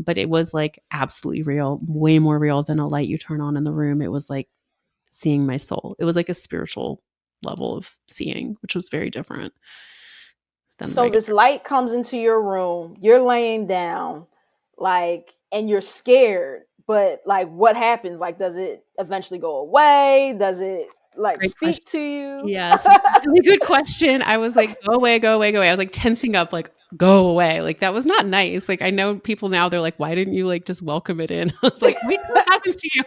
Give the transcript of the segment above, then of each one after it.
But it was like absolutely real, way more real than a light you turn on in the room. It was like seeing my soul. It was like a spiritual level of seeing, which was very different than the So regular. this light comes into your room, you're laying down, like, and you're scared, but like what happens? Like, does it eventually go away? Does it like Great question. speak to you? Yes, it's a really good question. I was like, "Go away, go away, go away." I was like tensing up, like, "Go away." Like that was not nice. Like I know people now, they're like, "Why didn't you like just welcome it in?" I was like, "Wait till what happens to you."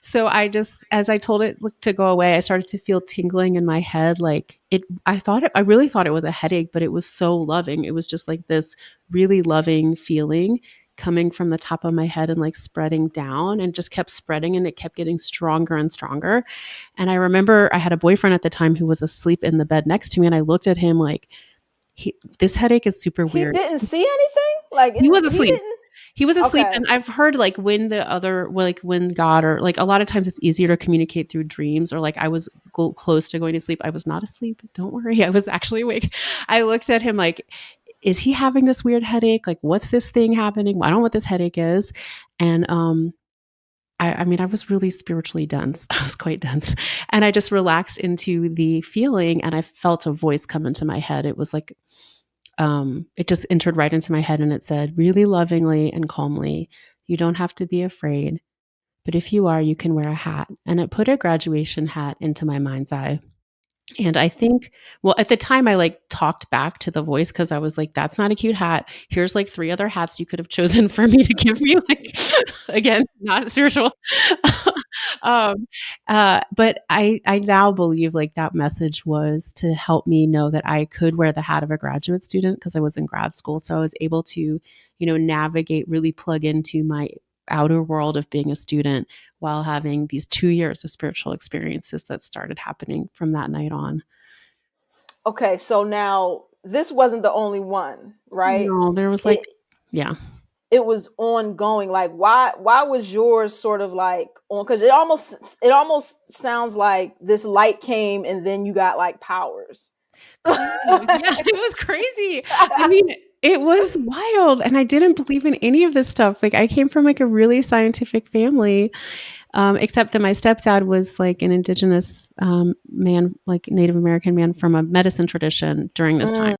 So I just, as I told it to go away, I started to feel tingling in my head. Like I really thought it was a headache, but it was so loving. It was just like this really loving feeling coming from the top of my head and like spreading down, and just kept spreading, and it kept getting stronger and stronger. And I remember I had a boyfriend at the time who was asleep in the bed next to me, and I looked at him like, this headache is super He weird. didn't see anything? Like He was he asleep. didn't? He was asleep. Okay. And I've heard like when God, or like a lot of times it's easier to communicate through dreams, or like I was close to going to sleep. I was not asleep. Don't worry. I was actually awake. I looked at him like, is he having this weird headache? Like, what's this thing happening? I don't know what this headache is. And I mean, I was really spiritually dense. I was quite dense. And I just relaxed into the feeling, and I felt a voice come into my head. It was like, it just entered right into my head, and it said really lovingly and calmly, "You don't have to be afraid, but if you are, you can wear a hat." And it put a graduation hat into my mind's eye. And I think, well, at the time I like talked back to the voice, because I was like, that's not a cute hat. Here's like 3 other hats you could have chosen for me to give me. Like, again, not spiritual. um, but I now believe like that message was to help me know that I could wear the hat of a graduate student, because I was in grad school. So I was able to, navigate, really plug into my outer world of being a student, while having these 2 years of spiritual experiences that started happening from that night on. Okay, so now this wasn't the only one, right? No, there was like, It yeah. it was ongoing. Like why was yours sort of like on, because it almost sounds like this light came and then you got like powers. Kind of. Yeah, it was crazy. I mean, it was wild, and I didn't believe in any of this stuff. Like I came from like a really scientific family, except that my stepdad was like an indigenous man, like Native American man from a medicine tradition during this time.